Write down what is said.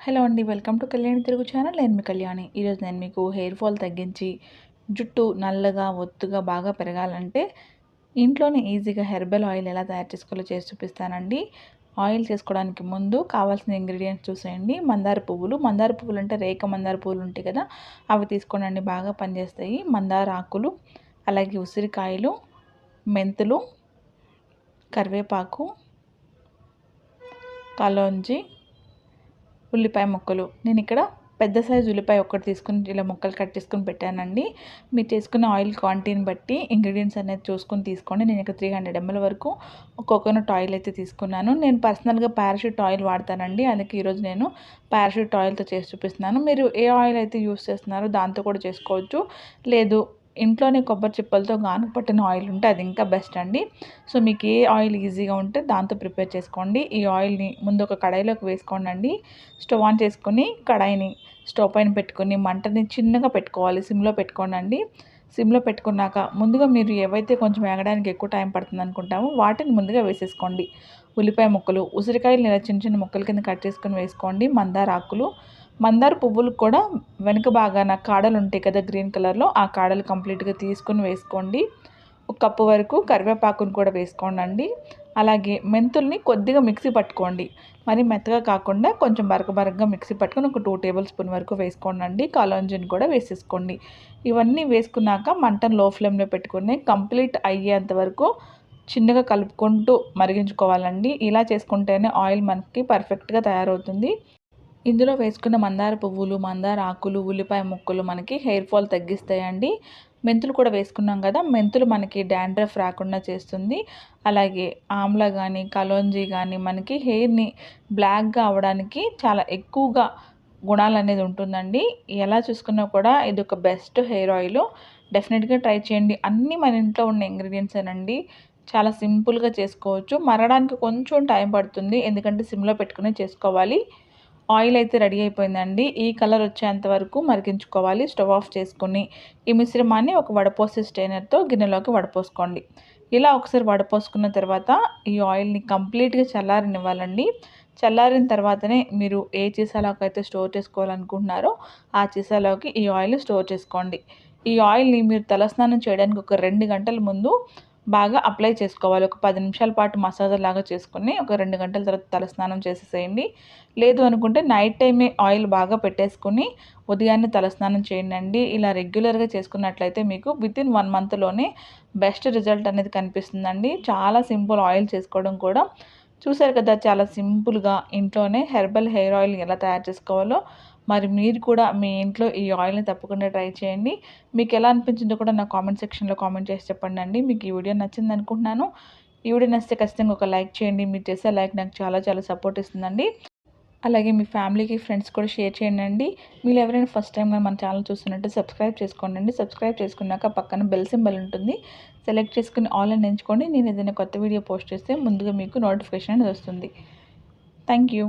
Hello అండి, welcome to Kalyani Telugu channel. నేను మీ కళ్యాణి. ఈరోజు నేను మీకు హెయిర్ ఫాల్ తగ్గించి జుట్టు నల్లగా ఒత్తుగా బాగా పెరగాలంటే ఇంట్లోనే ఈజీగా హెర్బల్ ఆయిల్ ఎలా తయారు చేసుకోవాలో చేసి చూపిస్తానండి. ఆయిల్ చేసుకోవడానికి ముందు కావాల్సిన ఇంగ్రీడియంట్స్ చూసేయండి. మందార పువ్వులు అంటే రేఖ మందార పువ్వులు ఉంటాయి కదా, అవి తీసుకోండి, బాగా పనిచేస్తాయి. మందార ఆకులు, అలాగే ఉసిరికాయలు, మెంతులు, కరివేపాకు, కలోంజి, ఉల్లిపాయ ముక్కలు. నేను ఇక్కడ పెద్ద సైజు ఉల్లిపాయ ఒక్కటి తీసుకుని ఇలా ముక్కలు కట్ చేసుకుని పెట్టానండి. మీరు చేసుకున్న ఆయిల్ క్వాంటిటీని బట్టి ఇంగ్రీడియంట్స్ అనేది చూసుకొని తీసుకోండి. నేను ఇక్కడ 300 ml వరకు కోకోనట్ ఆయిల్ అయితే తీసుకున్నాను. నేను పర్సనల్గా పారాషూట్ ఆయిల్ వాడతానండి, అందుకే ఈరోజు నేను పారాషూట్ ఆయిల్తో చేసి చూపిస్తున్నాను. మీరు ఏ ఆయిల్ అయితే యూస్ చేస్తున్నారో దాంతో కూడా చేసుకోవచ్చు. లేదు ఇంట్లోనే కొబ్బరి చిప్పలతో గానుగ పట్టిన ఆయిల్ ఉంటే అది ఇంకా బెస్ట్ అండి. సో మీకు ఏ ఆయిల్ ఈజీగా ఉంటే దాంతో ప్రిపేర్ చేసుకోండి. ఈ ఆయిల్ని ముందు ఒక కడాయిలోకి వేసుకోండి. స్టవ్ ఆన్ చేసుకొని కడాయిని స్టవ్ పైన పెట్టుకొని మంటని చిన్నగా పెట్టుకోవాలి, సిమ్లో పెట్టుకోండి. సిమ్లో పెట్టుకున్నాక ముందుగా మీరు ఏవైతే కొంచెం వేగడానికి ఎక్కువ టైం పడుతుంది అనుకుంటామో వాటిని ముందుగా వేసేసుకోండి. ఉల్లిపాయ ముక్కలు, ఉసిరికాయలు ఇలా చిన్న చిన్న ముక్కల కింద కట్ చేసుకొని వేసుకోండి. మందార ఆకులు, మందార పువ్వులకు కూడా వెనుక భాగాన కాడలు ఉంటాయి కదా గ్రీన్ కలర్లో, ఆ కాడలు కంప్లీట్గా తీసుకొని వేసుకోండి. ఒక కప్పు వరకు కరివేపాకును కూడా వేసుకోండి. అలాగే మెంతుల్ని కొద్దిగా మిక్సీ పట్టుకోండి, మరి మెత్తగా కాకుండా కొంచెం బరకగా మిక్సీ పట్టుకొని ఒక 2 టేబుల్ స్పూన్ వరకు వేసుకోండి. కలోంజిని కూడా వేసేసుకోండి. ఇవన్నీ వేసుకున్నాక మంటను లో ఫ్లేమ్లో పెట్టుకొని కంప్లీట్ అయ్యేంత వరకు చిన్నగా కలుపుకుంటూ మరిగించుకోవాలండి. ఇలా చేసుకుంటేనే ఆయిల్ మనకి పర్ఫెక్ట్గా తయారవుతుంది. ఇందులో వేసుకున్న మందార పువ్వులు, మందార ఆకులు, ఉల్లిపాయ ముక్కలు మనకి హెయిర్ ఫాల్ తగ్గిస్తాయండి. మెంతులు కూడా వేసుకున్నాం కదా, మెంతులు మనకి డాండ్రఫ్ రాకుండా చేస్తుంది. అలాగే ఆమ్లా కానీ కలోంజీ కానీ మనకి హెయిర్ని బ్లాక్గా అవ్వడానికి చాలా ఎక్కువగా గుణాలు అనేది ఉంటుందండి. ఎలా చూసుకున్నా కూడా ఇది ఒక బెస్ట్ హెయిర్ ఆయిల్. డెఫినెట్గా ట్రై చేయండి. అన్నీ మన ఇంట్లో ఉన్న ఇంగ్రీడియంట్స్ ఏనండి, చాలా సింపుల్గా చేసుకోవచ్చు. మరగడానికి కొంచెం టైం పడుతుంది, ఎందుకంటే సిమ్లో పెట్టుకుని చేసుకోవాలి. ఆయిల్ అయితే రెడీ అయిపోయిందండి. ఈ కలర్ వచ్చేంత వరకు మరిగించుకోవాలి. స్టవ్ ఆఫ్ చేసుకుని ఈ మిశ్రమాన్ని ఒక వడపోసే స్ట్రైనర్తో గిన్నెలోకి వడపోసుకోండి. ఇలా ఒకసారి వడపోసుకున్న తర్వాత ఈ ఆయిల్ని కంప్లీట్గా చల్లారనివ్వాలండి. చల్లారిన తర్వాతనే మీరు ఏ సీసాలోకి అయితే స్టోర్ చేసుకోవాలనుకుంటున్నారో ఆ సీసాలోకి ఈ ఆయిల్ స్టోర్ చేసుకోండి. ఈ ఆయిల్ని మీరు తలస్నానం చేయడానికి ఒక 2 గంటల ముందు బాగా అప్లై చేసుకోవాలి. ఒక 10 నిమిషాల పాటు మసాజ్ లాగా చేసుకుని ఒక 2 గంటల తర్వాత తలస్నానం చేసేసేయండి. లేదు అనుకుంటే నైట్ టైమే ఆయిల్ బాగా పెట్టేసుకుని ఉదయాన్నే తలస్నానం చేయండి. ఇలా రెగ్యులర్గా చేసుకున్నట్లయితే మీకు వితిన్ 1 మంత్లోనే బెస్ట్ రిజల్ట్ అనేది కనిపిస్తుందండి. చాలా సింపుల్ ఆయిల్ చేసుకోవడం కూడా. చూసారు కదా, చాలా సింపుల్గా ఇంట్లోనే హెర్బల్ హెయిర్ ఆయిల్ ఎలా తయారు చేసుకోవాలో. మరి మీరు కూడా మీ ఇంట్లో ఈ ఆయిల్ని తప్పకుండా ట్రై చేయండి. మీకు ఎలా అనిపించిందో కూడా నా కామెంట్ సెక్షన్లో కామెంట్ చేసి చెప్పండి. మీకు ఈ వీడియో నచ్చింది అనుకుంటున్నాను. ఈ వీడియో నచ్చితే ఖచ్చితంగా ఒక లైక్ చేయండి. మీరు చేసే లైక్ నాకు చాలా చాలా సపోర్ట్ ఇస్తుందండి. అలాగే మీ ఫ్యామిలీకి, ఫ్రెండ్స్ కూడా షేర్ చేయండి. మీరు ఎవరైనా ఫస్ట్ టైం మన ఛానల్ చూస్తున్నట్టు సబ్స్క్రైబ్ చేసుకోండి. సబ్స్క్రైబ్ చేసుకున్నాక పక్కన బెల్ సింబల్ ఉంటుంది, సెలెక్ట్ చేసుకుని ఆల్ అని ఎంచుకోండి. నేను ఏదైనా కొత్త వీడియో పోస్ట్ చేస్తే ముందుగా మీకు నోటిఫికేషన్ అనేది వస్తుంది. Thank you.